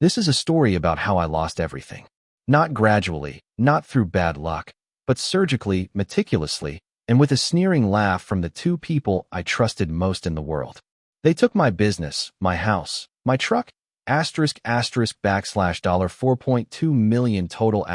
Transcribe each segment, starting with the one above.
This is a story about how I lost everything. Not gradually, not through bad luck, but surgically, meticulously, and with a sneering laugh from the two people I trusted most in the world. They took my business, my house, my truck, $4.2 million total **.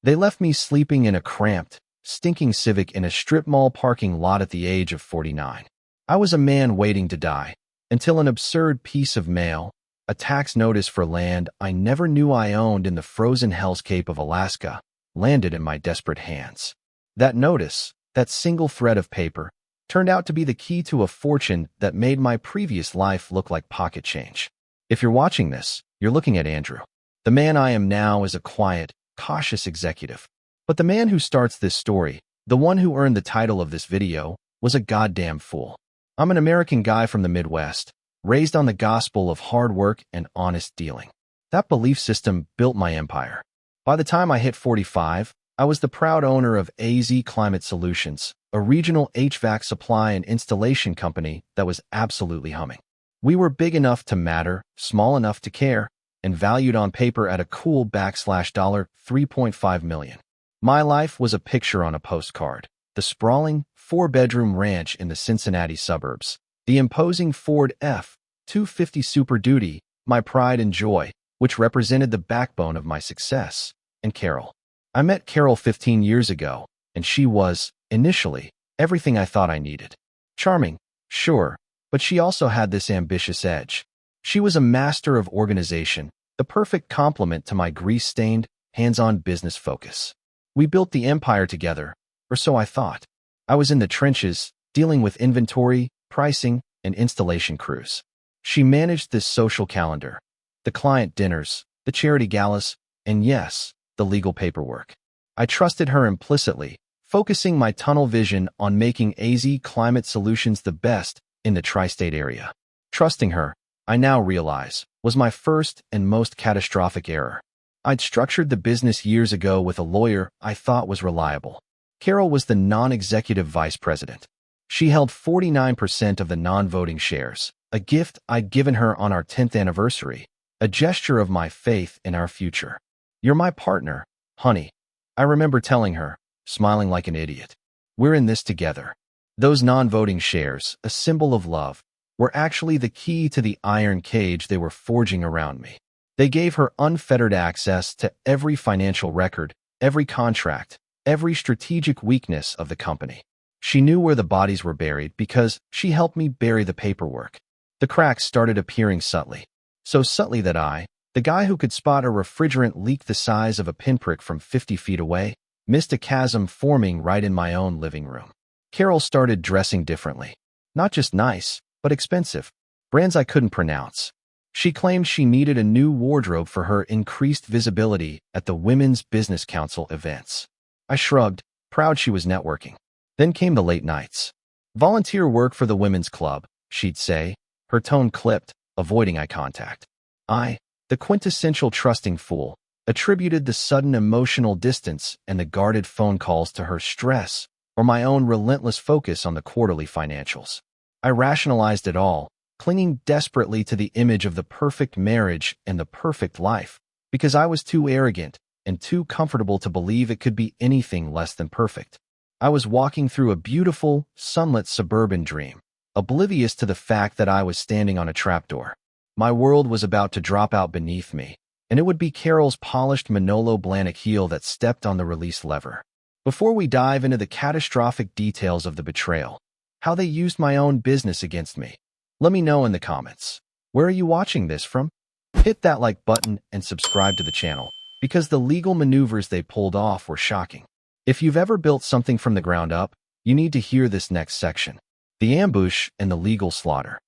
They left me sleeping in a cramped, stinking Civic in a strip mall parking lot at the age of 49. I was a man waiting to die, until an absurd piece of mail, a tax notice for land I never knew I owned in the frozen hellscape of Alaska, landed in my desperate hands. That notice, that single thread of paper, turned out to be the key to a fortune that made my previous life look like pocket change. If you're watching this, you're looking at Andrew. The man I am now is a quiet, cautious executive. But the man who starts this story, the one who earned the title of this video, was a goddamn fool. I'm an American guy from the Midwest, raised on the gospel of hard work and honest dealing. That belief system built my empire. By the time I hit 45, I was the proud owner of AZ Climate Solutions, a regional HVAC supply and installation company that was absolutely humming. We were big enough to matter, small enough to care, and valued on paper at a cool $3.5 million. My life was a picture on a postcard. The sprawling, 4-bedroom ranch in the Cincinnati suburbs. The imposing Ford F-250 Super Duty, my pride and joy, which represented the backbone of my success. And Carol. I met Carol 15 years ago, and she was, initially, everything I thought I needed. Charming, sure, but she also had this ambitious edge. She was a master of organization, the perfect complement to my grease-stained, hands-on business focus. We built the empire together, or so I thought. I was in the trenches, dealing with inventory, pricing, and installation crews. She managed this social calendar, the client dinners, the charity galas, and yes, the legal paperwork. I trusted her implicitly, focusing my tunnel vision on making AZ Climate Solutions the best in the tri-state area. Trusting her, I now realize, was my first and most catastrophic error. I'd structured the business years ago with a lawyer I thought was reliable. Carol was the non-executive vice president. She held 49% of the non-voting shares, a gift I'd given her on our 10th anniversary, a gesture of my faith in our future. "You're my partner, honey," I remember telling her, smiling like an idiot. "We're in this together." Those non-voting shares, a symbol of love, were actually the key to the iron cage they were forging around me. They gave her unfettered access to every financial record, every contract, every strategic weakness of the company. She knew where the bodies were buried because she helped me bury the paperwork. The cracks started appearing subtly. So subtly that I, the guy who could spot a refrigerant leak the size of a pinprick from 50 feet away, missed a chasm forming right in my own living room. Carol started dressing differently. Not just nice, but expensive. Brands I couldn't pronounce. She claimed she needed a new wardrobe for her increased visibility at the Women's Business Council events. I shrugged, proud she was networking. Then came the late nights. "Volunteer work for the women's club," she'd say, her tone clipped, avoiding eye contact. I, the quintessential trusting fool, attributed the sudden emotional distance and the guarded phone calls to her stress or my own relentless focus on the quarterly financials. I rationalized it all, clinging desperately to the image of the perfect marriage and the perfect life, because I was too arrogant and too comfortable to believe it could be anything less than perfect. I was walking through a beautiful, sunlit suburban dream, oblivious to the fact that I was standing on a trapdoor. My world was about to drop out beneath me, and it would be Carol's polished Manolo Blahnik heel that stepped on the release lever. Before we dive into the catastrophic details of the betrayal, how they used my own business against me, let me know in the comments. Where are you watching this from? Hit that like button and subscribe to the channel, because the legal maneuvers they pulled off were shocking. If you've ever built something from the ground up, you need to hear this next section. The ambush and the legal slaughter.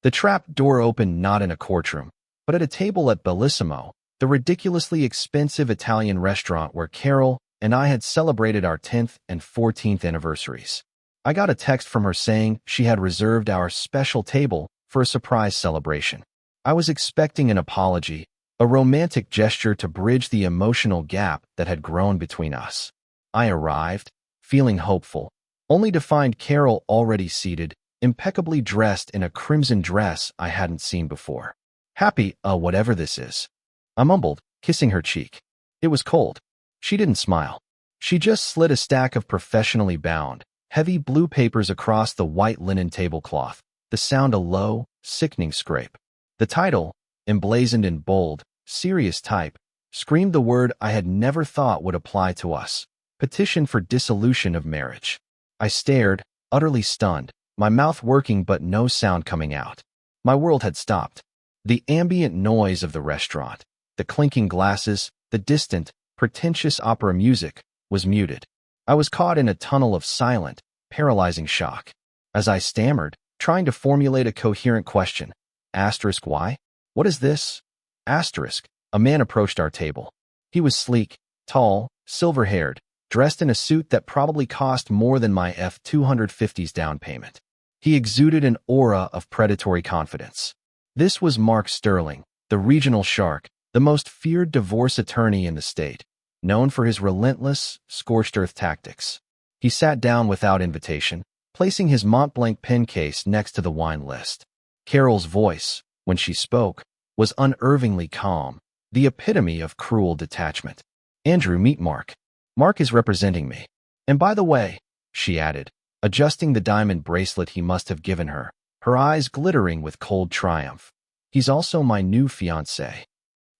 The trap door opened not in a courtroom, but at a table at Bellissimo, the ridiculously expensive Italian restaurant where Carol and I had celebrated our 10th and 14th anniversaries. I got a text from her saying she had reserved our special table for a surprise celebration. I was expecting an apology, a romantic gesture to bridge the emotional gap that had grown between us. I arrived, feeling hopeful, only to find Carol already seated, impeccably dressed in a crimson dress I hadn't seen before. Happy, whatever this is. I mumbled, kissing her cheek. It was cold. She didn't smile. She just slid a stack of professionally bound, heavy blue papers across the white linen tablecloth, the sound a low, sickening scrape. The title, emblazoned in bold, serious type, screamed the word I had never thought would apply to us: petition for dissolution of marriage. I stared, utterly stunned, my mouth working but no sound coming out. My world had stopped. The ambient noise of the restaurant, the clinking glasses, the distant, pretentious opera music, was muted. I was caught in a tunnel of silent, paralyzing shock. As I stammered, trying to formulate a coherent question, why? What is this? A man approached our table. He was sleek, tall, silver-haired, dressed in a suit that probably cost more than my F-250's down payment. He exuded an aura of predatory confidence. This was Mark Sterling, the regional shark, the most feared divorce attorney in the state, known for his relentless, scorched-earth tactics. He sat down without invitation, placing his Montblanc pen case next to the wine list. Carol's voice, when she spoke, was unervingly calm, the epitome of cruel detachment. Andrew, meet Mark. Mark is representing me. And by the way, she added, adjusting the diamond bracelet he must have given her, her eyes glittering with cold triumph, he's also my new fiancé.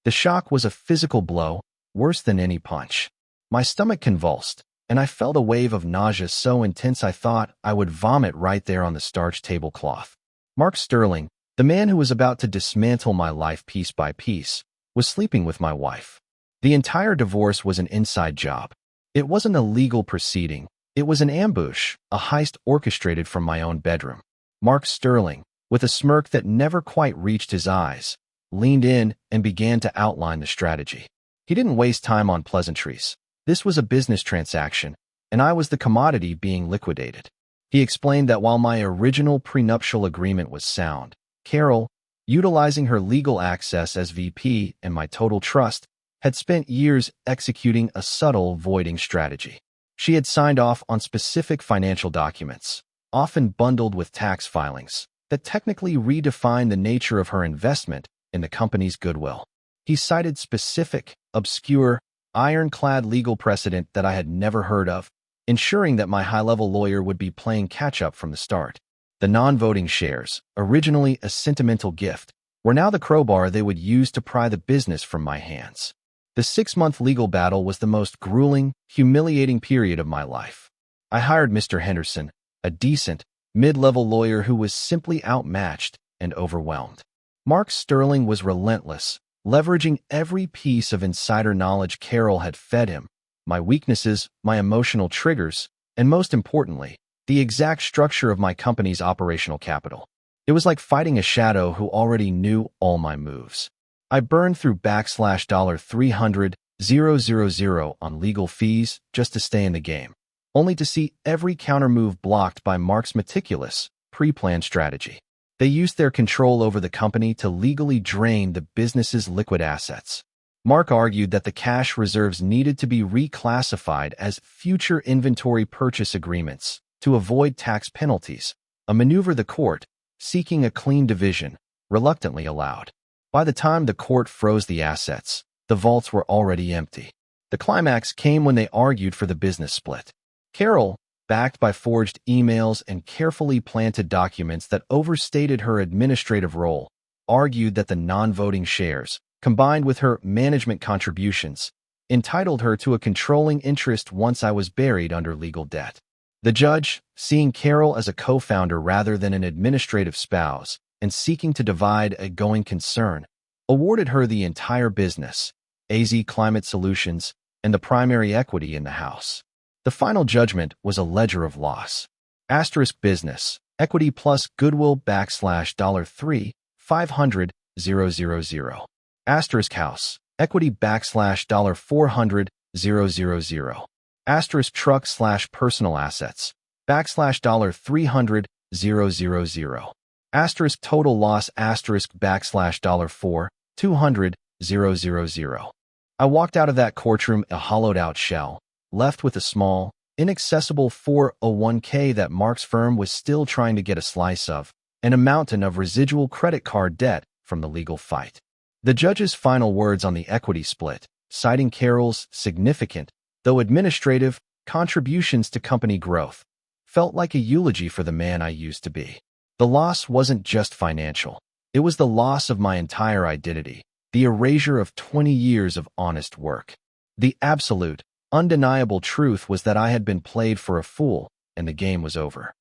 The shock was a physical blow, worse than any punch. My stomach convulsed, and I felt a wave of nausea so intense I thought I would vomit right there on the starched tablecloth. Mark Sterling, the man who was about to dismantle my life piece by piece, was sleeping with my wife. The entire divorce was an inside job. It wasn't a legal proceeding. It was an ambush, a heist orchestrated from my own bedroom. Mark Sterling, with a smirk that never quite reached his eyes, leaned in and began to outline the strategy. He didn't waste time on pleasantries. This was a business transaction, and I was the commodity being liquidated. He explained that while my original prenuptial agreement was sound, Carol, utilizing her legal access as VP and my total trust, had spent years executing a subtle voiding strategy. She had signed off on specific financial documents, often bundled with tax filings, that technically redefined the nature of her investment in the company's goodwill. He cited specific, obscure, ironclad legal precedent that I had never heard of, ensuring that my high-level lawyer would be playing catch-up from the start. The non-voting shares, originally a sentimental gift, were now the crowbar they would use to pry the business from my hands. The 6-month legal battle was the most grueling, humiliating period of my life. I hired Mr. Henderson, a decent, mid-level lawyer who was simply outmatched and overwhelmed. Mark Sterling was relentless, leveraging every piece of insider knowledge Carol had fed him, my weaknesses, my emotional triggers, and most importantly, the exact structure of my company's operational capital. It was like fighting a shadow who already knew all my moves. I burned through $300,000 on legal fees just to stay in the game, only to see every countermove blocked by Mark's meticulous, pre-planned strategy. They used their control over the company to legally drain the business's liquid assets. Mark argued that the cash reserves needed to be reclassified as future inventory purchase agreements to avoid tax penalties, a maneuver the court, seeking a clean division, reluctantly allowed. By the time the court froze the assets, the vaults were already empty. The climax came when they argued for the business split. Carol, backed by forged emails and carefully planted documents that overstated her administrative role, argued that the non-voting shares, combined with her management contributions, entitled her to a controlling interest once I was buried under legal debt. The judge, seeing Carol as a co-founder rather than an administrative spouse and seeking to divide a going concern, awarded her the entire business, AZ Climate Solutions, and the primary equity in the house. The final judgment was a ledger of loss. Asterisk business, equity plus goodwill $3, 500, 000. Asterisk house, equity $400, 000. Asterisk truck / personal assets, $300, 000. Asterisk total loss asterisk $4, 200, 000. I walked out of that courtroom a hollowed-out shell, left with a small, inaccessible 401k that Mark's firm was still trying to get a slice of, and a mountain of residual credit card debt from the legal fight. The judge's final words on the equity split, citing Carol's significant, though administrative, contributions to company growth, felt like a eulogy for the man I used to be. The loss wasn't just financial. It was the loss of my entire identity, the erasure of 20 years of honest work. The absolute, undeniable truth was that I had been played for a fool, and the game was over.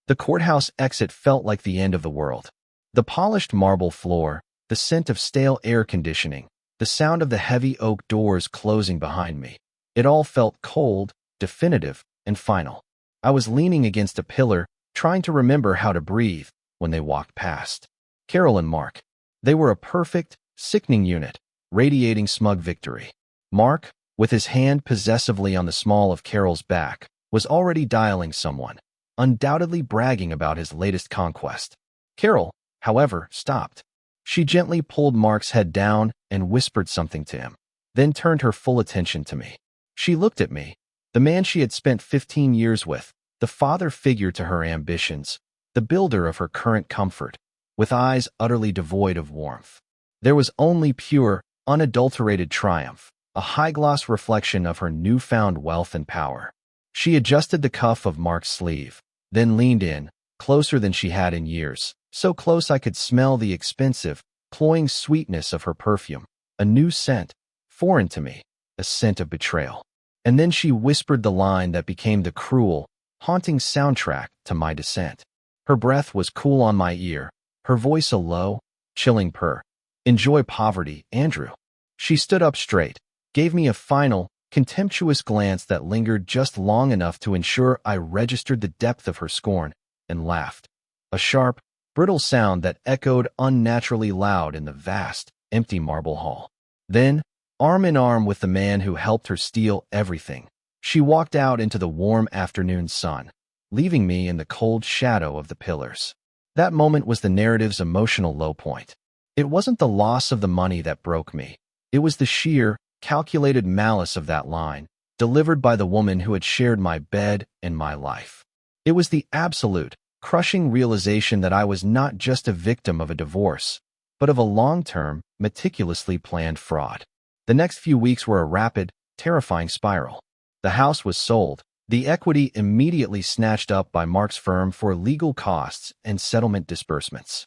The courthouse exit felt like the end of the world. The polished marble floor, the scent of stale air conditioning, the sound of the heavy oak doors closing behind me. It all felt cold, definitive, and final. I was leaning against a pillar, trying to remember how to breathe, when they walked past. Carol and Mark. They were a perfect, sickening unit, radiating smug victory. Mark, with his hand possessively on the small of Carol's back, was already dialing someone, undoubtedly bragging about his latest conquest. Carol, however, stopped. She gently pulled Mark's head down and whispered something to him, then turned her full attention to me. She looked at me, the man she had spent 15 years with, the father figure to her ambitions, the builder of her current comfort, with eyes utterly devoid of warmth. There was only pure, unadulterated triumph, a high-gloss reflection of her newfound wealth and power. She adjusted the cuff of Mark's sleeve, then leaned in, closer than she had in years, so close I could smell the expensive, cloying sweetness of her perfume, a new scent, foreign to me, a scent of betrayal. And then she whispered the line that became the cruel, haunting soundtrack to my descent. Her breath was cool on my ear, her voice a low, chilling purr. "Enjoy poverty, Andrew." She stood up straight, gave me a final, contemptuous glance that lingered just long enough to ensure I registered the depth of her scorn, and laughed. A sharp, brittle sound that echoed unnaturally loud in the vast, empty marble hall. Then, arm in arm with the man who helped her steal everything, she walked out into the warm afternoon sun, leaving me in the cold shadow of the pillars. That moment was the narrative's emotional low point. It wasn't the loss of the money that broke me. It was the sheer, calculated malice of that line, delivered by the woman who had shared my bed and my life. It was the absolute, crushing realization that I was not just a victim of a divorce, but of a long-term, meticulously planned fraud. The next few weeks were a rapid, terrifying spiral. The house was sold, the equity immediately snatched up by Mark's firm for legal costs and settlement disbursements.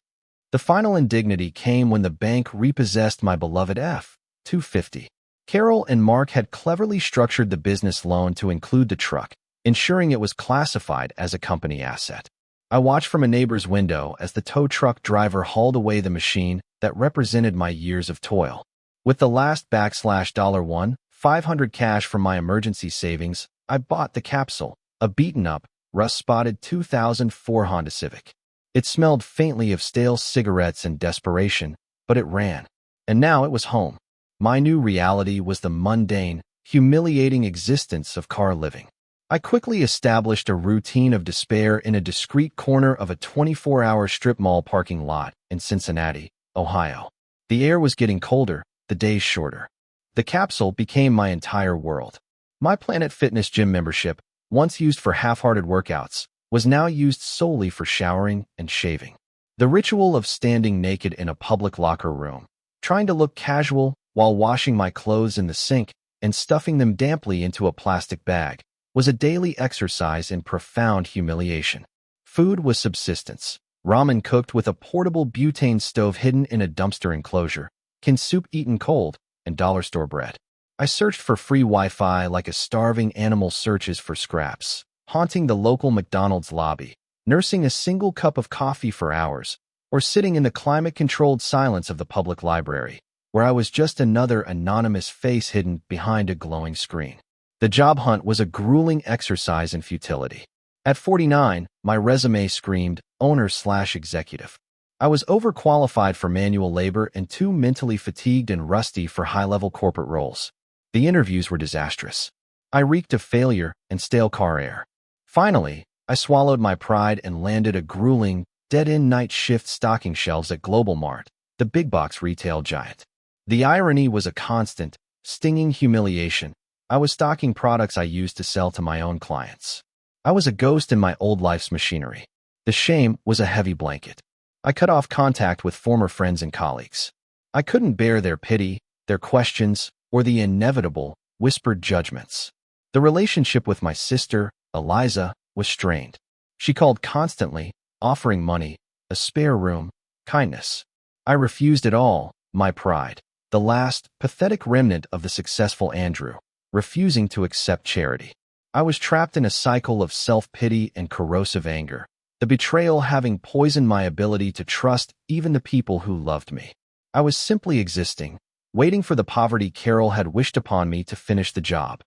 The final indignity came when the bank repossessed my beloved F-250. Carol and Mark had cleverly structured the business loan to include the truck, ensuring it was classified as a company asset. I watched from a neighbor's window as the tow truck driver hauled away the machine that represented my years of toil. With the last $1,500 cash from my emergency savings, I bought the Capsule, a beaten-up, rust-spotted 2004 Honda Civic. It smelled faintly of stale cigarettes and desperation, but it ran. And now it was home. My new reality was the mundane, humiliating existence of car living. I quickly established a routine of despair in a discreet corner of a 24-hour strip mall parking lot in Cincinnati, Ohio. The air was getting colder, the days shorter. The Capsule became my entire world. My Planet Fitness gym membership, once used for half-hearted workouts, was now used solely for showering and shaving. The ritual of standing naked in a public locker room, trying to look casual while washing my clothes in the sink and stuffing them damply into a plastic bag, was a daily exercise in profound humiliation. Food was subsistence. Ramen cooked with a portable butane stove hidden in a dumpster enclosure, canned soup eaten cold, and dollar store bread. I searched for free Wi-Fi like a starving animal searches for scraps, haunting the local McDonald's lobby, nursing a single cup of coffee for hours, or sitting in the climate-controlled silence of the public library, where I was just another anonymous face hidden behind a glowing screen. The job hunt was a grueling exercise in futility. At 49, my resume screamed owner/executive. I was overqualified for manual labor and too mentally fatigued and rusty for high-level corporate roles. The interviews were disastrous. I reeked of failure and stale car air. Finally, I swallowed my pride and landed a grueling, dead-end night shift stocking shelves at Global Mart, the big-box retail giant. The irony was a constant, stinging humiliation. I was stocking products I used to sell to my own clients. I was a ghost in my old life's machinery. The shame was a heavy blanket. I cut off contact with former friends and colleagues. I couldn't bear their pity, their questions, or the inevitable, whispered judgments. The relationship with my sister, Eliza, was strained. She called constantly, offering money, a spare room, kindness. I refused it all, my pride, the last, pathetic remnant of the successful Andrew, refusing to accept charity. I was trapped in a cycle of self-pity and corrosive anger, the betrayal having poisoned my ability to trust even the people who loved me. I was simply existing, waiting for the poverty Carol had wished upon me to finish the job.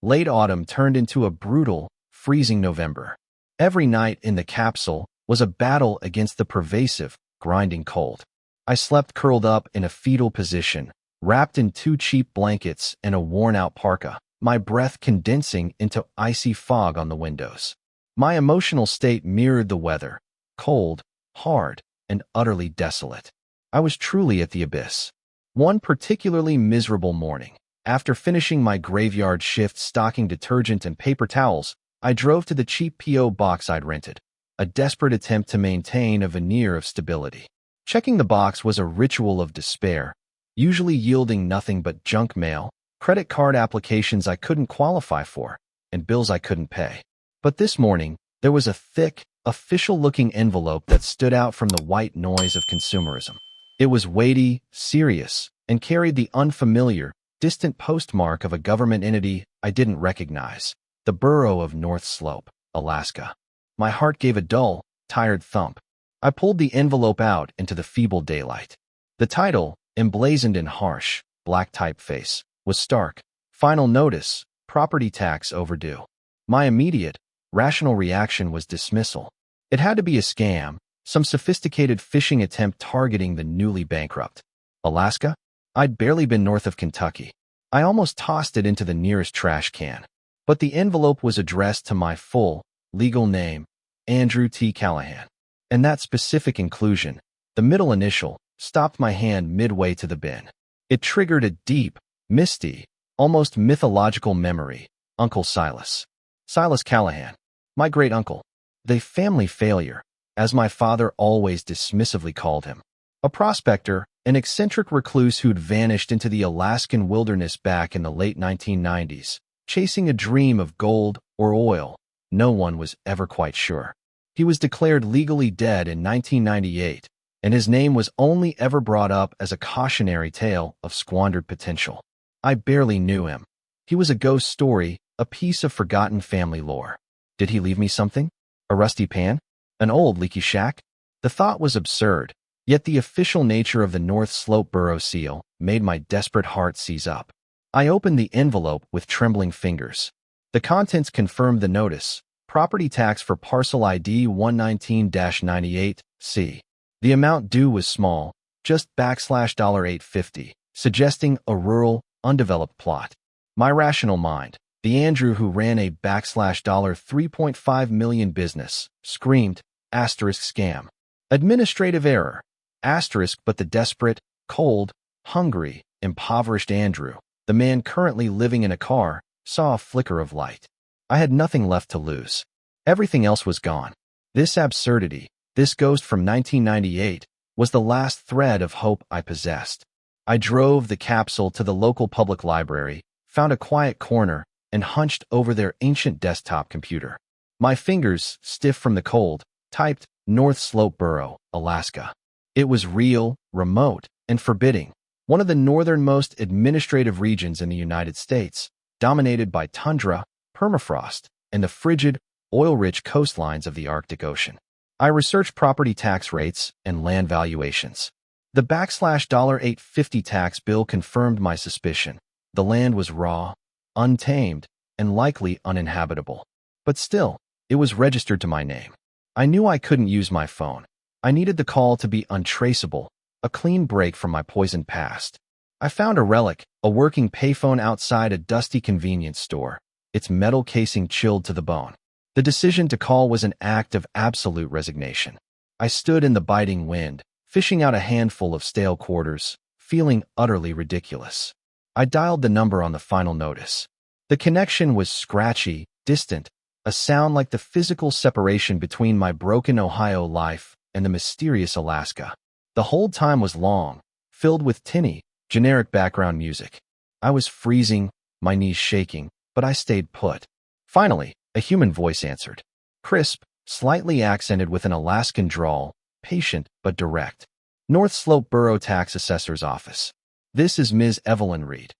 Late autumn turned into a brutal, freezing November. Every night in the capsule was a battle against the pervasive, grinding cold. I slept curled up in a fetal position, wrapped in 2 cheap blankets and a worn-out parka, my breath condensing into icy fog on the windows. My emotional state mirrored the weather, cold, hard, and utterly desolate. I was truly at the abyss. One particularly miserable morning, after finishing my graveyard shift stocking detergent and paper towels, I drove to the cheap P.O. box I'd rented, a desperate attempt to maintain a veneer of stability. Checking the box was a ritual of despair, usually yielding nothing but junk mail, credit card applications I couldn't qualify for, and bills I couldn't pay. But this morning, there was a thick, official-looking envelope that stood out from the white noise of consumerism. It was weighty, serious, and carried the unfamiliar, distant postmark of a government entity I didn't recognize, the borough of North Slope, Alaska. My heart gave a dull, tired thump. I pulled the envelope out into the feeble daylight. The title, emblazoned in harsh, black typeface, was stark. Final notice, property tax overdue. My immediate, rational reaction was dismissal. It had to be a scam, some sophisticated phishing attempt targeting the newly bankrupt. Alaska? I'd barely been north of Kentucky. I almost tossed it into the nearest trash can. But the envelope was addressed to my full, legal name, Andrew T. Callahan. And that specific inclusion, the middle initial, stopped my hand midway to the bin. It triggered a deep, misty, almost mythological memory. Uncle Silas. Silas Callahan. My great-uncle. The family failure, as my father always dismissively called him. A prospector, an eccentric recluse who'd vanished into the Alaskan wilderness back in the late 1990s, chasing a dream of gold or oil. No one was ever quite sure. He was declared legally dead in 1998, and his name was only ever brought up as a cautionary tale of squandered potential. I barely knew him. He was a ghost story, a piece of forgotten family lore. Did he leave me something? A rusty pan? An old leaky shack? The thought was absurd, yet the official nature of the North Slope Borough seal made my desperate heart seize up. I opened the envelope with trembling fingers. The contents confirmed the notice, property tax for parcel ID 119-98C. The amount due was small, just $850, suggesting a rural, undeveloped plot. My rational mind, the Andrew who ran a $3.5 million business, screamed, *scam. Administrative error, but the desperate, cold, hungry, impoverished Andrew, the man currently living in a car, saw a flicker of light. I had nothing left to lose. Everything else was gone. This absurdity, this ghost from 1998, was the last thread of hope I possessed. I drove the capsule to the local public library, found a quiet corner, and hunched over their ancient desktop computer. My fingers, stiff from the cold, typed North Slope Borough, Alaska. It was real, remote, and forbidding, one of the northernmost administrative regions in the United States, dominated by tundra, permafrost, and the frigid, oil-rich coastlines of the Arctic Ocean. I researched property tax rates and land valuations. The $850 tax bill confirmed my suspicion. The land was raw, untamed, and likely uninhabitable. But still, it was registered to my name. I knew I couldn't use my phone. I needed the call to be untraceable, a clean break from my poisoned past. I found a relic, a working payphone outside a dusty convenience store, its metal casing chilled to the bone. The decision to call was an act of absolute resignation. I stood in the biting wind, fishing out a handful of stale quarters, feeling utterly ridiculous. I dialed the number on the final notice. The connection was scratchy, distant, a sound like the physical separation between my broken Ohio life and the mysterious Alaska. The hold time was long, filled with tinny, generic background music. I was freezing, my knees shaking, but I stayed put. Finally, a human voice answered. Crisp, slightly accented with an Alaskan drawl, patient but direct. North Slope Borough Tax Assessor's Office. This is Ms. Evelyn Reed.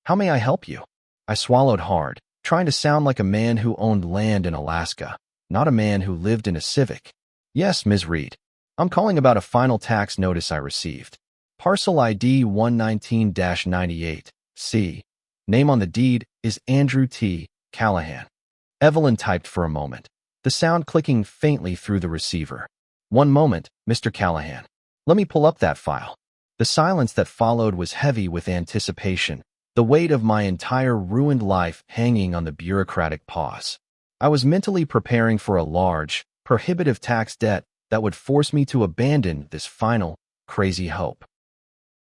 How may I help you? I swallowed hard, trying to sound like a man who owned land in Alaska, not a man who lived in a Civic. Yes, Ms. Reed. I'm calling about a final tax notice I received. Parcel ID 119-98, C. Name on the deed is Andrew T. Callahan. Evelyn typed for a moment, the sound clicking faintly through the receiver. One moment, Mr. Callahan. Let me pull up that file. The silence that followed was heavy with anticipation, the weight of my entire ruined life hanging on the bureaucratic pause. I was mentally preparing for a large, prohibitive tax debt that would force me to abandon this final, crazy hope.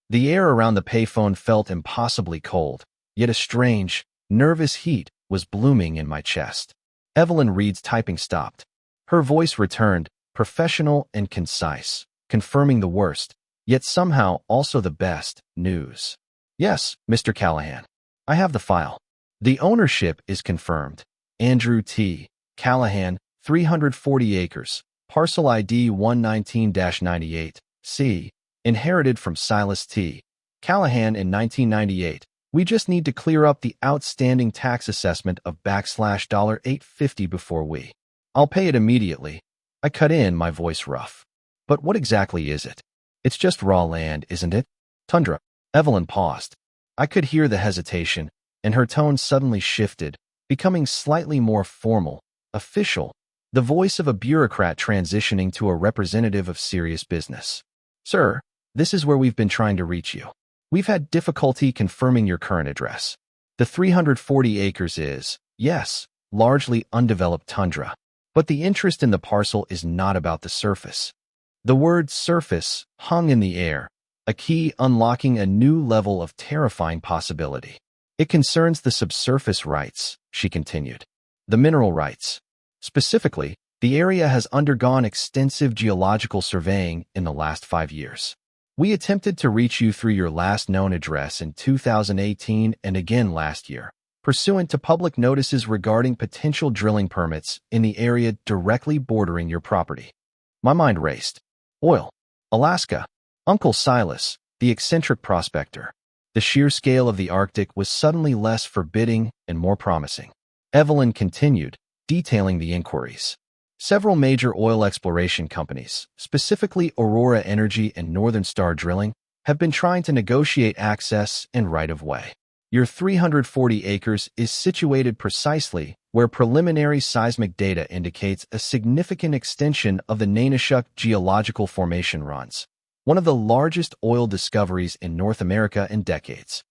The air around the payphone felt impossibly cold, yet a strange, nervous heat was blooming in my chest. Evelyn Reed's typing stopped. Her voice returned, professional and concise, confirming the worst, yet somehow also the best, news. Yes, Mr. Callahan. I have the file. The ownership is confirmed. Andrew T. Callahan, 340 acres, parcel ID 119-98, C. Inherited from Silas T. Callahan in 1998. We just need to clear up the outstanding tax assessment of $850 before we. I'll pay it immediately. I cut in, my voice rough. But what exactly is it? It's just raw land, isn't it? Tundra. Evelyn paused. I could hear the hesitation, and her tone suddenly shifted, becoming slightly more formal, official, the voice of a bureaucrat transitioning to a representative of serious business. Sir, this is where we've been trying to reach you. We've had difficulty confirming your current address. The 340 acres is, yes, largely undeveloped tundra, but the interest in the parcel is not about the surface. The word surface hung in the air, a key unlocking a new level of terrifying possibility. It concerns the subsurface rights, she continued. The mineral rights. Specifically, the area has undergone extensive geological surveying in the last 5 years. We attempted to reach you through your last known address in 2018 and again last year, pursuant to public notices regarding potential drilling permits in the area directly bordering your property. My mind raced. Oil. Alaska. Uncle Silas, the eccentric prospector. The sheer scale of the Arctic was suddenly less forbidding and more promising. Evelyn continued, detailing the inquiries. Several major oil exploration companies, specifically Aurora Energy and Northern Star Drilling, have been trying to negotiate access and right-of-way. Your 340 acres is situated precisely where preliminary seismic data indicates a significant extension of the Nanushuk geological formation runs, one of the largest oil discoveries in North America in decades.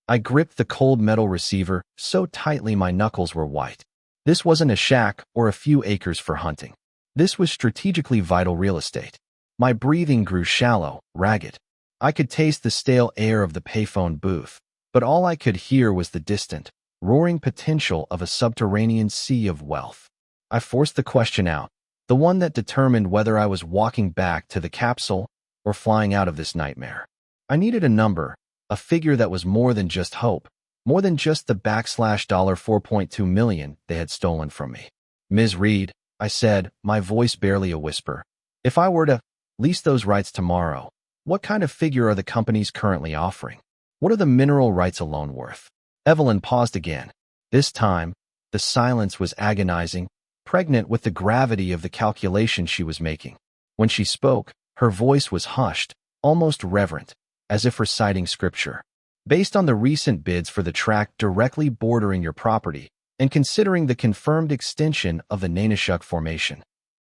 I gripped the cold metal receiver so tightly my knuckles were white. This wasn't a shack or a few acres for hunting. This was strategically vital real estate. My breathing grew shallow, ragged. I could taste the stale air of the payphone booth, but all I could hear was the distant, roaring potential of a subterranean sea of wealth. I forced the question out, the one that determined whether I was walking back to the capsule or flying out of this nightmare. I needed a number, a figure that was more than just hope, more than just the $4.2 million they had stolen from me. Ms. Reed, I said, my voice barely a whisper, if I were to lease those rights tomorrow, what kind of figure are the companies currently offering? What are the mineral rights alone worth? Evelyn paused again. This time, the silence was agonizing, pregnant with the gravity of the calculation she was making. When she spoke, her voice was hushed, almost reverent, as if reciting scripture. Based on the recent bids for the tract directly bordering your property, and considering the confirmed extension of the Nanushuk Formation.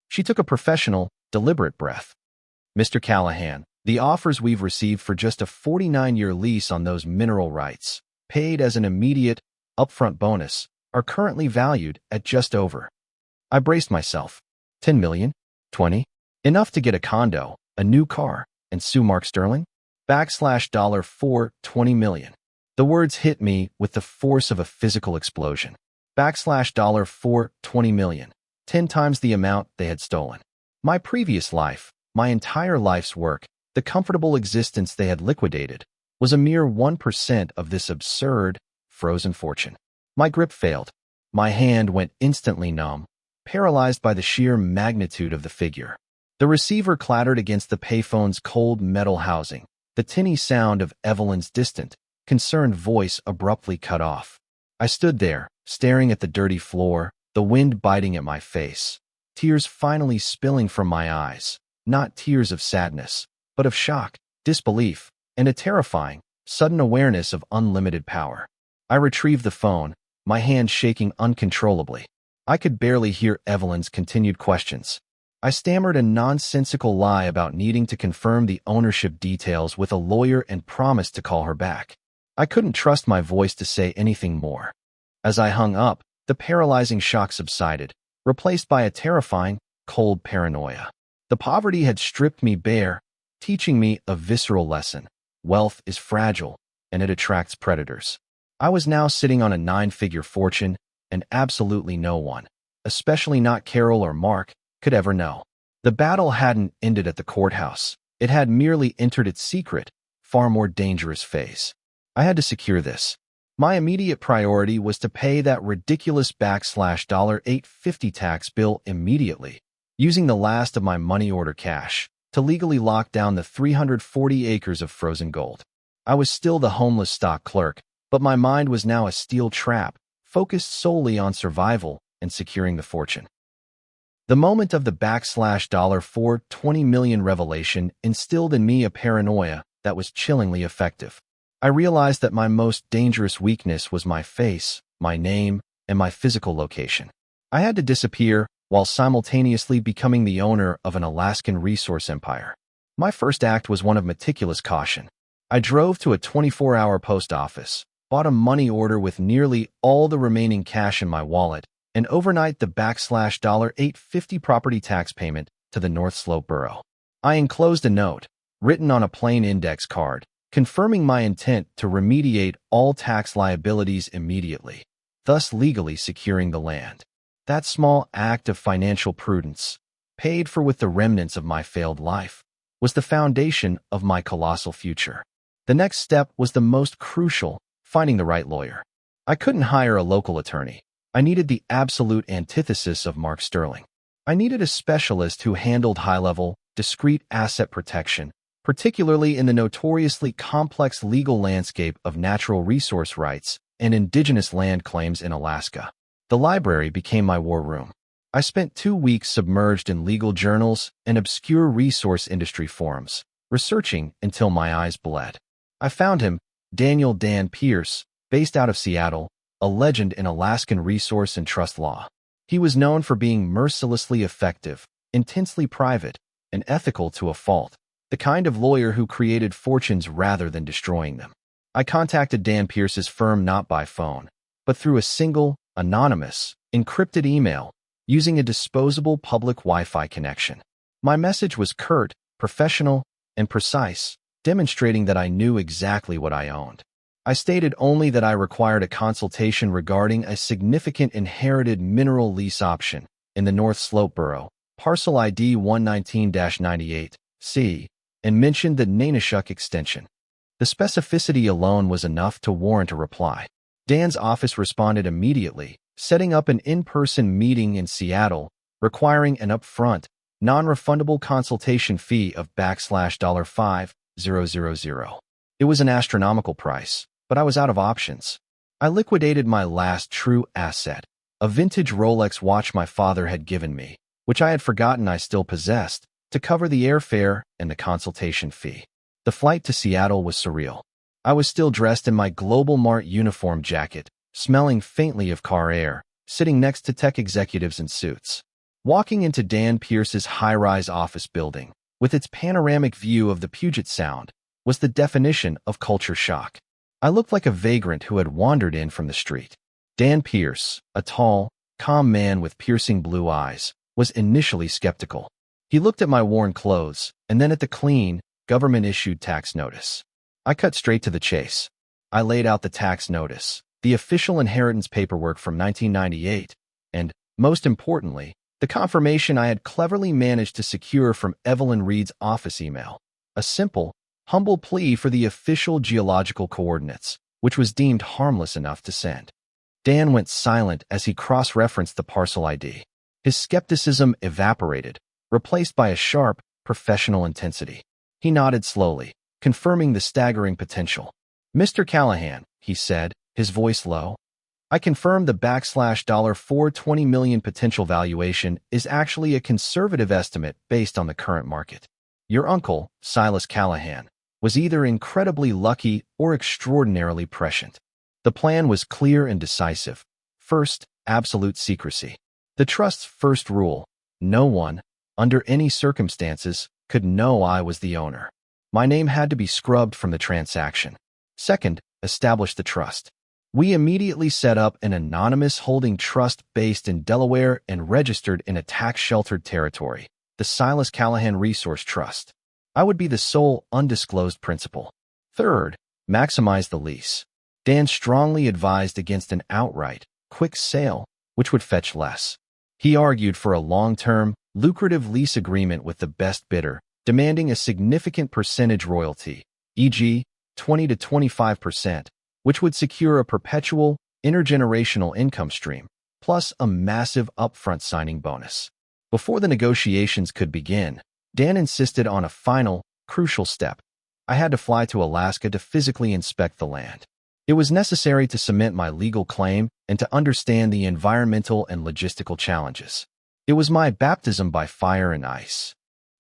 She took a professional, deliberate breath. Mr. Callahan, the offers we've received for just a 49-year lease on those mineral rights, paid as an immediate, upfront bonus, are currently valued at just over. I braced myself. 10 million? 20? Enough to get a condo, a new car, and sue Mark Sterling? $420 million. The words hit me with the force of a physical explosion. $420 million. 10 times the amount they had stolen. My previous life, My entire life's work, the comfortable existence they had liquidated, was a mere 1% of this absurd, frozen fortune. My grip failed. My hand went instantly numb, paralyzed by the sheer magnitude of the figure. The receiver clattered against the payphone's cold metal housing. The tinny sound of Evelyn's distant, concerned voice abruptly cut off. I stood there, staring at the dirty floor, the wind biting at my face, tears finally spilling from my eyes, not tears of sadness, but of shock, disbelief, and a terrifying, sudden awareness of unlimited power. I retrieved the phone, my hand shaking uncontrollably. I could barely hear Evelyn's continued questions. I stammered a nonsensical lie about needing to confirm the ownership details with a lawyer and promised to call her back. I couldn't trust my voice to say anything more. As I hung up, the paralyzing shock subsided, replaced by a terrifying, cold paranoia. The poverty had stripped me bare, teaching me a visceral lesson. Wealth is fragile, and it attracts predators. I was now sitting on a 9-figure fortune, and absolutely no one, especially not Carol or Mark, could ever know. The battle hadn't ended at the courthouse. It had merely entered its secret, far more dangerous phase. I had to secure this. My immediate priority was to pay that ridiculous $850 tax bill immediately, using the last of my money order cash to legally lock down the 340 acres of frozen gold. I was still the homeless stock clerk, but my mind was now a steel trap, focused solely on survival and securing the fortune. The moment of the $420 million revelation instilled in me a paranoia that was chillingly effective. I realized that my most dangerous weakness was my face, my name, and my physical location. I had to disappear while simultaneously becoming the owner of an Alaskan resource empire. My first act was one of meticulous caution. I drove to a 24-hour post office, bought a money order with nearly all the remaining cash in my wallet, and overnight the $850 property tax payment to the North Slope Borough. I enclosed a note, written on a plain index card, confirming my intent to remediate all tax liabilities immediately, thus legally securing the land. That small act of financial prudence, paid for with the remnants of my failed life, was the foundation of my colossal future. The next step was the most crucial, finding the right lawyer. I couldn't hire a local attorney. I needed the absolute antithesis of Mark Sterling. I needed a specialist who handled high-level, discrete asset protection, particularly in the notoriously complex legal landscape of natural resource rights and indigenous land claims in Alaska. The library became my war room. I spent 2 weeks submerged in legal journals and obscure resource industry forums, researching until my eyes bled. I found him, Daniel Dan Pierce, based out of Seattle, a legend in Alaskan resource and trust law. He was known for being mercilessly effective, intensely private, and ethical to a fault, the kind of lawyer who created fortunes rather than destroying them. I contacted Dan Pierce's firm not by phone, but through a single, anonymous, encrypted email, using a disposable public Wi-Fi connection. My message was curt, professional, and precise, demonstrating that I knew exactly what I owned. I stated only that I required a consultation regarding a significant inherited mineral lease option in the North Slope Borough, parcel ID 119-98C, and mentioned the Nainashuk extension. The specificity alone was enough to warrant a reply. Dan's office responded immediately, setting up an in-person meeting in Seattle, requiring an upfront, non-refundable consultation fee of $5,000. It was an astronomical price, but I was out of options. I liquidated my last true asset, a vintage Rolex watch my father had given me, which I had forgotten I still possessed, to cover the airfare and the consultation fee. The flight to Seattle was surreal. I was still dressed in my Global Mart uniform jacket, smelling faintly of car air, sitting next to tech executives in suits. Walking into Dan Pierce's high-rise office building, with its panoramic view of the Puget Sound, was the definition of culture shock. I looked like a vagrant who had wandered in from the street. Dan Pierce, a tall, calm man with piercing blue eyes, was initially skeptical. He looked at my worn clothes and then at the clean, government-issued tax notice. I cut straight to the chase. I laid out the tax notice, the official inheritance paperwork from 1998, and, most importantly, The confirmation I had cleverly managed to secure from Evelyn Reed's office email. A simple, humble plea for the official geological coordinates, which was deemed harmless enough to send. Dan went silent as he cross-referenced the parcel ID. His skepticism evaporated, replaced by a sharp, professional intensity. He nodded slowly, confirming the staggering potential. "Mr. Callahan," he said, his voice low, "I confirm the $420 million potential valuation is actually a conservative estimate based on the current market. Your uncle, Silas Callahan, was either incredibly lucky or extraordinarily prescient. The plan was clear and decisive. First, absolute secrecy. The trust's first rule: no one, under any circumstances, could know I was the owner. My name had to be scrubbed from the transaction. Second, establish the trust. We immediately set up an anonymous holding trust based in Delaware and registered in a tax-sheltered territory, the Silas Callahan Resource Trust. I would be the sole undisclosed principal. Third, maximize the lease. Dan strongly advised against an outright, quick sale, which would fetch less. He argued for a long-term, lucrative lease agreement with the best bidder, demanding a significant percentage royalty, e.g., 20 to 25%, which would secure a perpetual, intergenerational income stream, plus a massive upfront signing bonus. Before the negotiations could begin, Dan insisted on a final, crucial step. I had to fly to Alaska to physically inspect the land. It was necessary to cement my legal claim and to understand the environmental and logistical challenges. It was my baptism by fire and ice.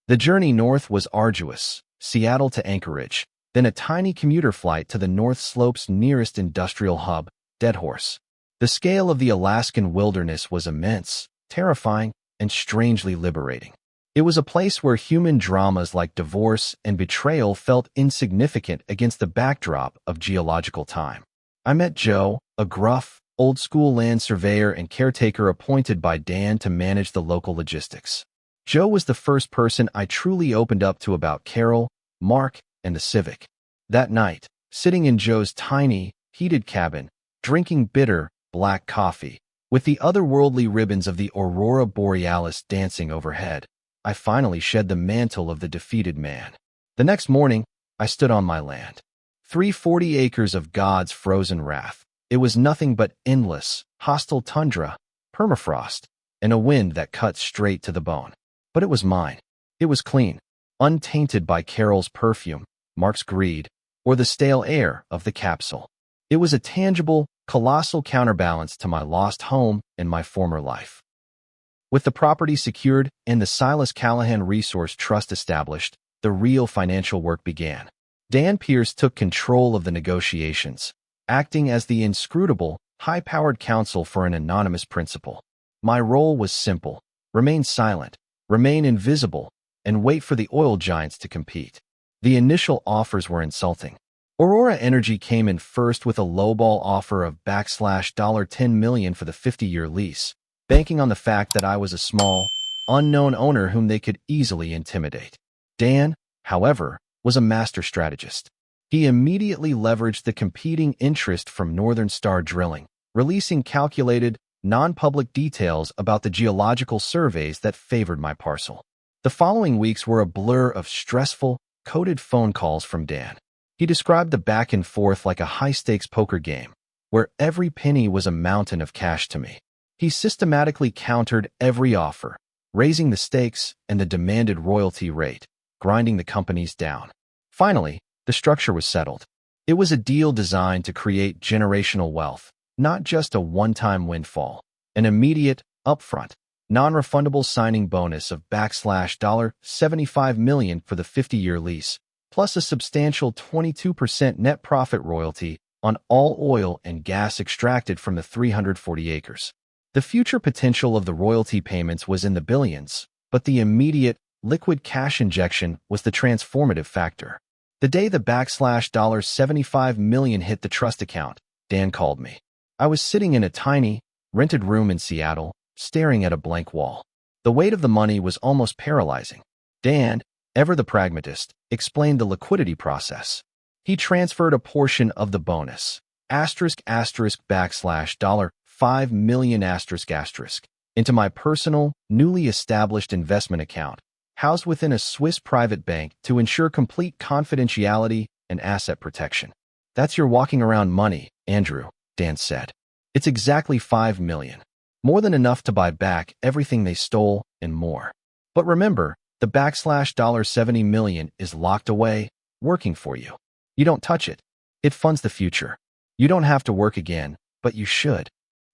The journey north was arduous, Seattle to Anchorage, then a tiny commuter flight to the North Slope's nearest industrial hub, Deadhorse. The scale of the Alaskan wilderness was immense, terrifying, and strangely liberating. It was a place where human dramas like divorce and betrayal felt insignificant against the backdrop of geological time. I met Joe, a gruff, old-school land surveyor and caretaker appointed by Dan to manage the local logistics. Joe was the first person I truly opened up to about Carol, Mark, and the Civic. That night, sitting in Joe's tiny, heated cabin, drinking bitter, black coffee, with the otherworldly ribbons of the Aurora Borealis dancing overhead, I finally shed the mantle of the defeated man. The next morning, I stood on my land. 340 acres of God's frozen wrath. It was nothing but endless, hostile tundra, permafrost, and a wind that cut straight to the bone. But it was mine. It was clean, untainted by Carol's perfume, Mark's greed, or the stale air of the capsule. It was a tangible, colossal counterbalance to my lost home and my former life. With the property secured and the Silas Callahan Resource Trust established, the real financial work began. Dan Pierce took control of the negotiations, acting as the inscrutable, high-powered counsel for an anonymous principal. My role was simple: remain silent, remain invisible, and wait for the oil giants to compete. The initial offers were insulting. Aurora Energy came in first with a lowball offer of $10 million for the 50-year lease, banking on the fact that I was a small, unknown owner whom they could easily intimidate. Dan, however, was a master strategist. He immediately leveraged the competing interest from Northern Star Drilling, releasing calculated, non-public details about the geological surveys that favored my parcel. The following weeks were a blur of stressful, coded phone calls from Dan. He described the back and forth like a high-stakes poker game, where every penny was a mountain of cash to me. He systematically countered every offer, raising the stakes and the demanded royalty rate, grinding the companies down. Finally, the structure was settled. It was a deal designed to create generational wealth, not just a one-time windfall. An immediate, upfront, non-refundable signing bonus of $75 million for the 50-year lease, plus a substantial 22% net profit royalty on all oil and gas extracted from the 340 acres. The future potential of the royalty payments was in the billions, but the immediate, liquid cash injection was the transformative factor. The day the $75 million hit the trust account, Dan called me. I was sitting in a tiny, rented room in Seattle, staring at a blank wall. The weight of the money was almost paralyzing. Dan, ever the pragmatist, explained the liquidity process. He transferred a portion of the bonus, $$5 million into my personal, newly established investment account, housed within a Swiss private bank to ensure complete confidentiality and asset protection. That's your walking around money, Andrew, Dan said. It's exactly $5 million. More than enough to buy back everything they stole and more. But remember, the $70 million is locked away, working for you. You don't touch it. It funds the future. You don't have to work again, but you should.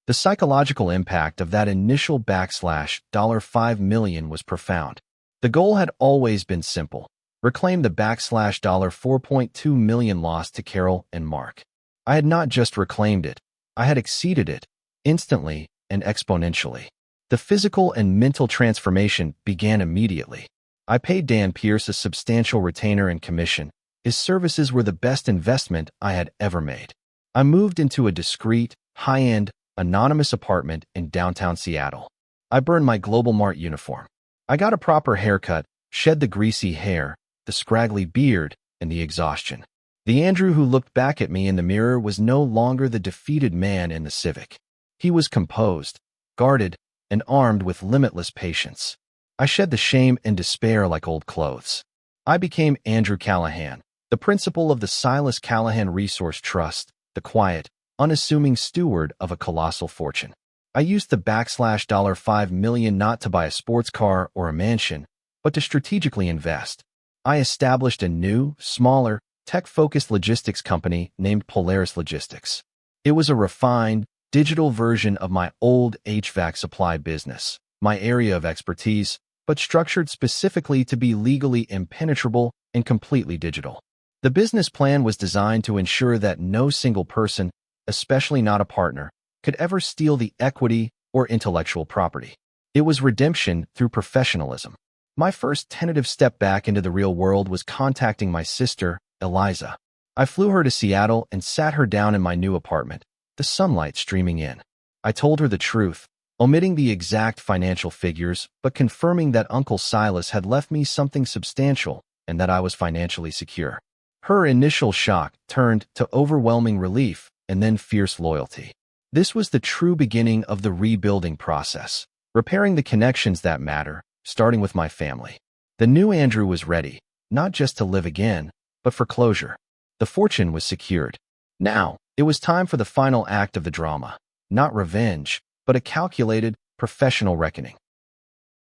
The psychological impact of that initial $5 million was profound. The goal had always been simple: reclaim the $4.2 million lost to Carol and Mark. I had not just reclaimed it, I had exceeded it, instantly and exponentially. The physical and mental transformation began immediately. I paid Dan Pierce a substantial retainer and commission. His services were the best investment I had ever made. I moved into a discreet, high-end, anonymous apartment in downtown Seattle. I burned my Global Mart uniform. I got a proper haircut, shed the greasy hair, the scraggly beard, and the exhaustion. The Andrew who looked back at me in the mirror was no longer the defeated man in the Civic. He was composed, guarded, and armed with limitless patience. I shed the shame and despair like old clothes. I became Andrew Callahan, the principal of the Silas Callahan Resource Trust, the quiet, unassuming steward of a colossal fortune. I used the $5 million not to buy a sports car or a mansion, but to strategically invest. I established a new, smaller, tech-focused logistics company named Polaris Logistics. It was a refined, digital version of my old HVAC supply business, my area of expertise, but structured specifically to be legally impenetrable and completely digital. The business plan was designed to ensure that no single person, especially not a partner, could ever steal the equity or intellectual property. It was redemption through professionalism. My first tentative step back into the real world was contacting my sister, Eliza. I flew her to Seattle and sat her down in my new apartment, the sunlight streaming in. I told her the truth, omitting the exact financial figures, but confirming that Uncle Silas had left me something substantial and that I was financially secure. Her initial shock turned to overwhelming relief and then fierce loyalty. This was the true beginning of the rebuilding process, repairing the connections that matter, starting with my family. The new Andrew was ready, not just to live again, but for closure. The fortune was secured. Now, it was time for the final act of the drama, not revenge, but a calculated, professional reckoning.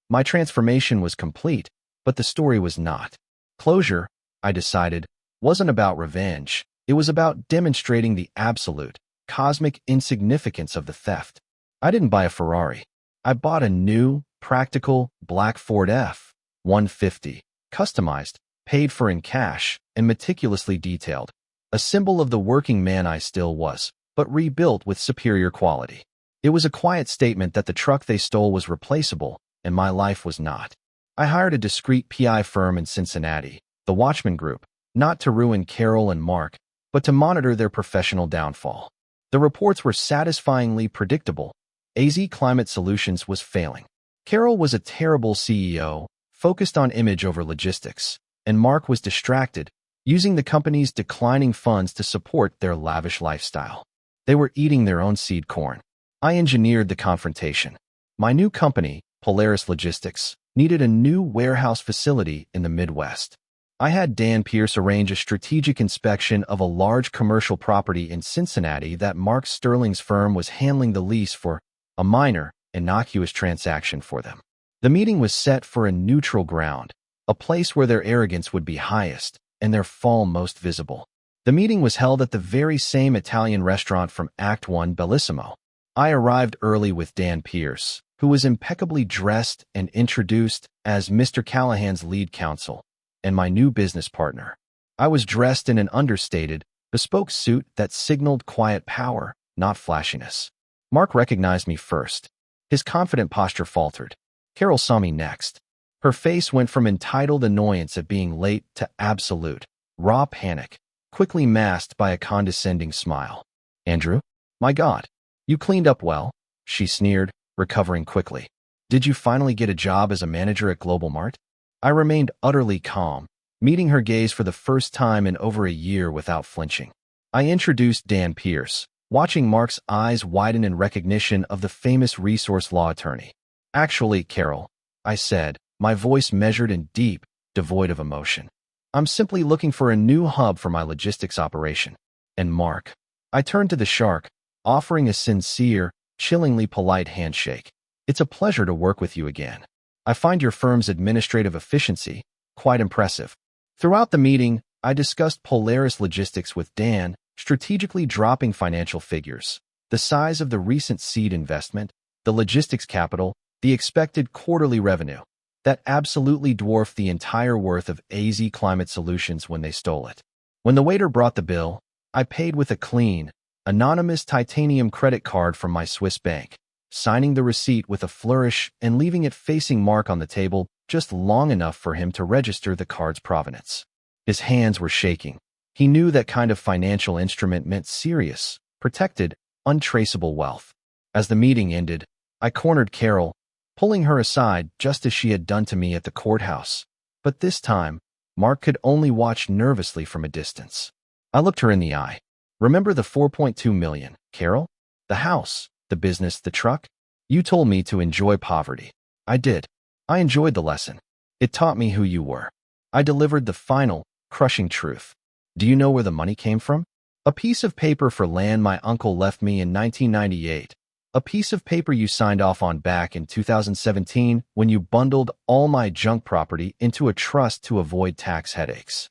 My transformation was complete, but the story was not. Closure, I decided, wasn't about revenge. It was about demonstrating the absolute, cosmic insignificance of the theft. I didn't buy a Ferrari. I bought a new, practical, black Ford F-150, customized, paid for in cash, and meticulously detailed. A symbol of the working man I still was, but rebuilt with superior quality. It was a quiet statement that the truck they stole was replaceable, and my life was not. I hired a discreet PI firm in Cincinnati, the Watchman Group, not to ruin Carol and Mark, but to monitor their professional downfall. The reports were satisfyingly predictable. AZ Climate Solutions was failing. Carol was a terrible CEO, focused on image over logistics, and Mark was distracted, using the company's declining funds to support their lavish lifestyle. They were eating their own seed corn. I engineered the confrontation. My new company, Polaris Logistics, needed a new warehouse facility in the Midwest. I had Dan Pierce arrange a strategic inspection of a large commercial property in Cincinnati that Mark Sterling's firm was handling the lease for, a minor, innocuous transaction for them. The meeting was set for a neutral ground, a place where their arrogance would be highest and their fall most visible. The meeting was held at the very same Italian restaurant from Act 1 Bellissimo. I arrived early with Dan Pierce, who was impeccably dressed and introduced as Mr. Callahan's lead counsel and my new business partner. I was dressed in an understated, bespoke suit that signaled quiet power, not flashiness. Mark recognized me first. His confident posture faltered. Carol saw me next. Her face went from entitled annoyance at being late to absolute, raw panic, quickly masked by a condescending smile. "Andrew? My God. You cleaned up well," she sneered, recovering quickly. "Did you finally get a job as a manager at Global Mart?" I remained utterly calm, meeting her gaze for the first time in over a year without flinching. I introduced Dan Pierce, watching Mark's eyes widen in recognition of the famous resource law attorney. Actually, Carol, I said, my voice measured and deep, devoid of emotion. I'm simply looking for a new hub for my logistics operation. And Mark. I turned to the shark, offering a sincere, chillingly polite handshake. It's a pleasure to work with you again. I find your firm's administrative efficiency quite impressive. Throughout the meeting, I discussed Polaris Logistics with Dan, strategically dropping financial figures, the size of the recent seed investment, the logistics capital, the expected quarterly revenue. That absolutely dwarfed the entire worth of AZ Climate Solutions when they stole it. When the waiter brought the bill, I paid with a clean, anonymous titanium credit card from my Swiss bank, signing the receipt with a flourish and leaving it facing Mark on the table just long enough for him to register the card's provenance. His hands were shaking. He knew that kind of financial instrument meant serious, protected, untraceable wealth. As the meeting ended, I cornered Carol, pulling her aside just as she had done to me at the courthouse. But this time, Mark could only watch nervously from a distance. I looked her in the eye. Remember the $4.2 million, Carol? The house, the business, the truck? You told me to enjoy poverty. I did. I enjoyed the lesson. It taught me who you were. I delivered the final, crushing truth. Do you know where the money came from? A piece of paper for land my uncle left me in 1998. A piece of paper you signed off on back in 2017 when you bundled all my junk property into a trust to avoid tax headaches.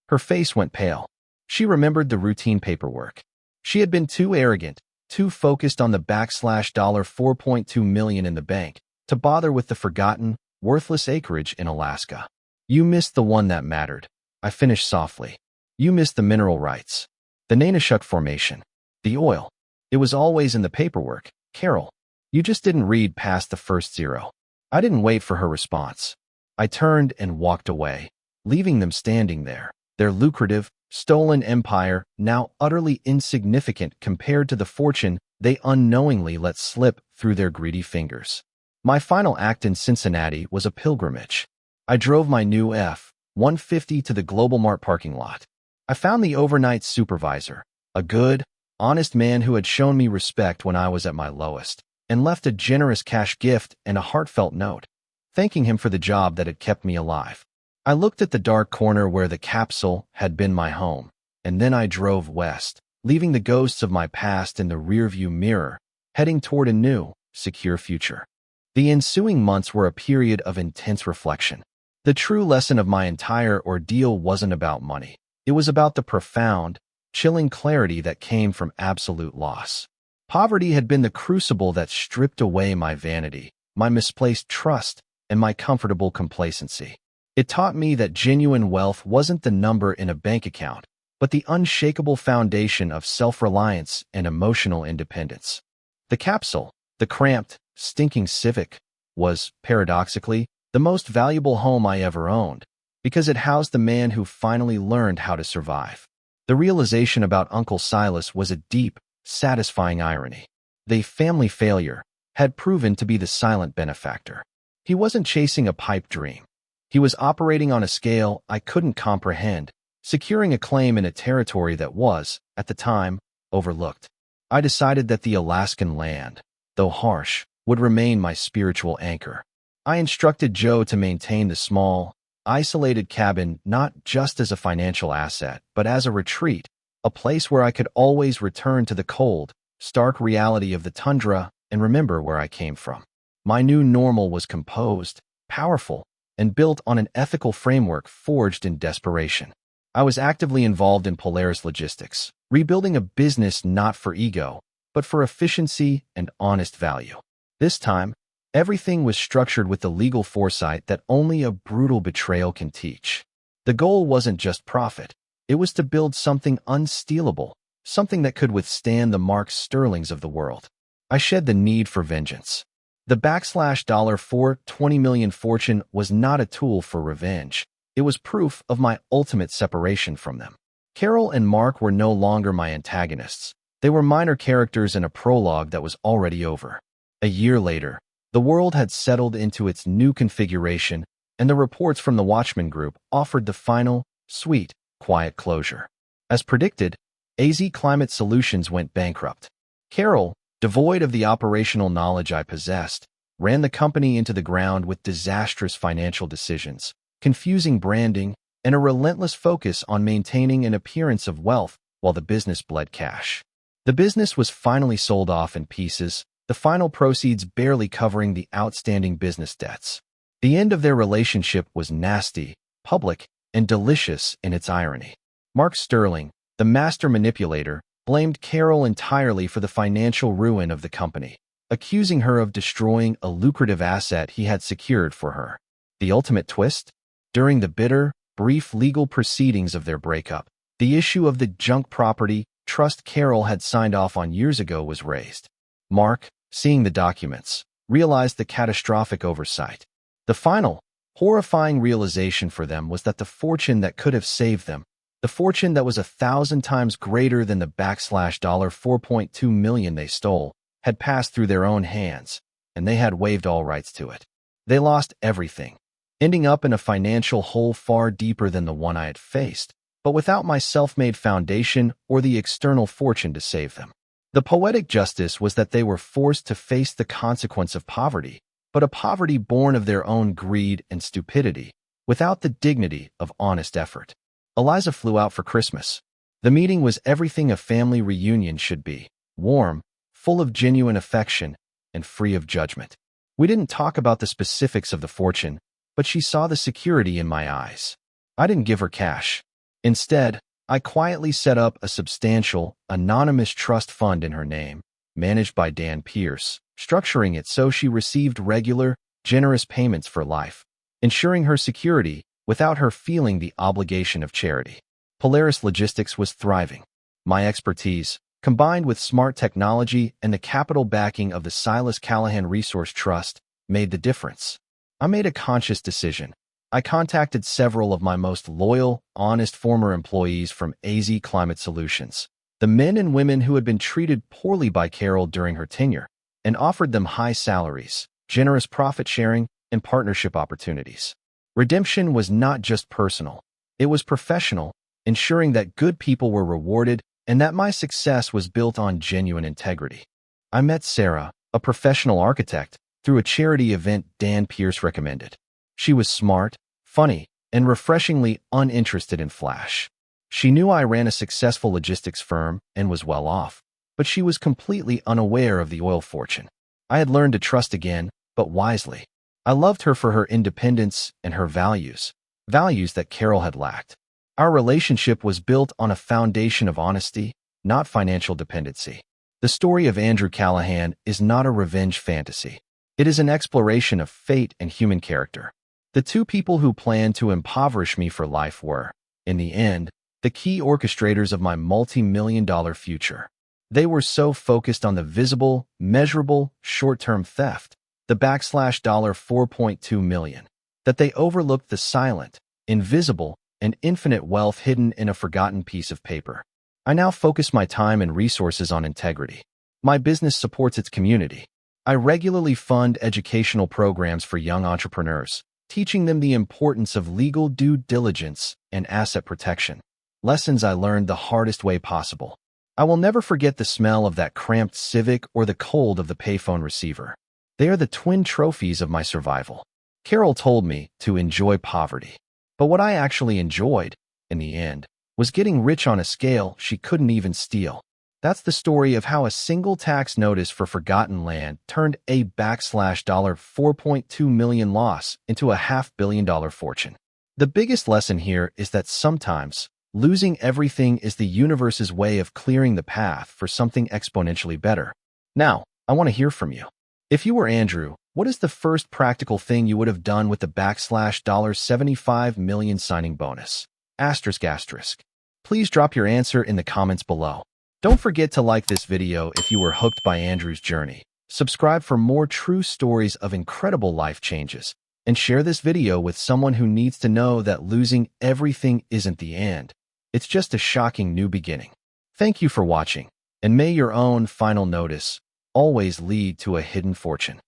Her face went pale. She remembered the routine paperwork. She had been too arrogant, too focused on the $4.2 million in the bank, to bother with the forgotten, worthless acreage in Alaska. You missed the one that mattered. I finished softly. You missed the mineral rights. The Nainashuk Formation. The oil. It was always in the paperwork. Carol, you just didn't read past the first zero. I didn't wait for her response. I turned and walked away, leaving them standing there, their lucrative, stolen empire now utterly insignificant compared to the fortune they unknowingly let slip through their greedy fingers. My final act in Cincinnati was a pilgrimage. I drove my new F-150 to the Global Mart parking lot. I found the overnight supervisor, a good, honest man who had shown me respect when I was at my lowest, and left a generous cash gift and a heartfelt note, thanking him for the job that had kept me alive. I looked at the dark corner where the capsule had been my home, and then I drove west, leaving the ghosts of my past in the rearview mirror, heading toward a new, secure future. The ensuing months were a period of intense reflection. The true lesson of my entire ordeal wasn't about money. It was about the profound, chilling clarity that came from absolute loss. Poverty had been the crucible that stripped away my vanity, my misplaced trust, and my comfortable complacency. It taught me that genuine wealth wasn't the number in a bank account, but the unshakable foundation of self-reliance and emotional independence. The capsule, the cramped, stinking Civic, was, paradoxically, the most valuable home I ever owned, because it housed the man who finally learned how to survive. The realization about Uncle Silas was a deep, satisfying irony. The family failure had proven to be the silent benefactor. He wasn't chasing a pipe dream. He was operating on a scale I couldn't comprehend, securing a claim in a territory that was, at the time, overlooked. I decided that the Alaskan land, though harsh, would remain my spiritual anchor. I instructed Joe to maintain the small, isolated cabin not just as a financial asset, but as a retreat, a place where I could always return to the cold, stark reality of the tundra and remember where I came from. My new normal was composed, powerful, and built on an ethical framework forged in desperation. I was actively involved in Polaris Logistics, rebuilding a business not for ego, but for efficiency and honest value. This time, everything was structured with the legal foresight that only a brutal betrayal can teach. The goal wasn't just profit. It was to build something unstealable, something that could withstand the Mark Sterlings of the world. I shed the need for vengeance. The $420 million fortune was not a tool for revenge. It was proof of my ultimate separation from them. Carol and Mark were no longer my antagonists. They were minor characters in a prologue that was already over. A year later, the world had settled into its new configuration, and the reports from the Watchman Group offered the final, sweet, quiet closure. As predicted, AZ Climate Solutions went bankrupt. Carol, devoid of the operational knowledge I possessed, ran the company into the ground with disastrous financial decisions, confusing branding, and a relentless focus on maintaining an appearance of wealth while the business bled cash. The business was finally sold off in pieces, the final proceeds barely covering the outstanding business debts. The end of their relationship was nasty, public, and delicious in its irony. Mark Sterling, the master manipulator, blamed Carol entirely for the financial ruin of the company, accusing her of destroying a lucrative asset he had secured for her. The ultimate twist? During the bitter, brief legal proceedings of their breakup, the issue of the junk property trust Carol had signed off on years ago was raised. Mark, seeing the documents, realized the catastrophic oversight. The final, horrifying realization for them was that the fortune that could have saved them, the fortune that was 1,000 times greater than the $4.2 million they stole, had passed through their own hands, and they had waived all rights to it. They lost everything, ending up in a financial hole far deeper than the one I had faced, but without my self-made foundation or the external fortune to save them. The poetic justice was that they were forced to face the consequence of poverty, but a poverty born of their own greed and stupidity, without the dignity of honest effort. Eliza flew out for Christmas. The meeting was everything a family reunion should be: warm, full of genuine affection, and free of judgment. We didn't talk about the specifics of the fortune, but she saw the security in my eyes. I didn't give her cash. Instead, I quietly set up a substantial, anonymous trust fund in her name, managed by Dan Pierce, structuring it so she received regular, generous payments for life, ensuring her security without her feeling the obligation of charity. Polaris Logistics was thriving. My expertise, combined with smart technology and the capital backing of the Silas Callahan Resource Trust, made the difference. I made a conscious decision. I contacted several of my most loyal, honest former employees from AZ Climate Solutions, the men and women who had been treated poorly by Carol during her tenure, and offered them high salaries, generous profit sharing, and partnership opportunities. Redemption was not just personal, it was professional, ensuring that good people were rewarded and that my success was built on genuine integrity. I met Sarah, a professional architect, through a charity event Dan Pierce recommended. She was smart, funny, and refreshingly uninterested in flash. She knew I ran a successful logistics firm and was well off, but she was completely unaware of the oil fortune. I had learned to trust again, but wisely. I loved her for her independence and her values that Carol had lacked. Our relationship was built on a foundation of honesty, not financial dependency. The story of Andrew Callahan is not a revenge fantasy. It is an exploration of fate and human character. The two people who planned to impoverish me for life were, in the end, the key orchestrators of my multi-million-dollar future. They were so focused on the visible, measurable, short-term theft, the $4.2 million, that they overlooked the silent, invisible, and infinite wealth hidden in a forgotten piece of paper. I now focus my time and resources on integrity. My business supports its community. I regularly fund educational programs for young entrepreneurs, teaching them the importance of legal due diligence and asset protection. Lessons I learned the hardest way possible. I will never forget the smell of that cramped Civic or the cold of the payphone receiver. They are the twin trophies of my survival. Carol told me to enjoy poverty. But what I actually enjoyed, in the end, was getting rich on a scale she couldn't even steal. That's the story of how a single tax notice for forgotten land turned a $4.2 million loss into a $500 million fortune. The biggest lesson here is that sometimes losing everything is the universe's way of clearing the path for something exponentially better. Now, I want to hear from you. If you were Andrew, what is the first practical thing you would have done with the $75 million signing bonus? ***. Please drop your answer in the comments below. Don't forget to like this video if you were hooked by Andrew's journey. Subscribe for more true stories of incredible life changes, and share this video with someone who needs to know that losing everything isn't the end. It's just a shocking new beginning. Thank you for watching, and may your own final notice always lead to a hidden fortune.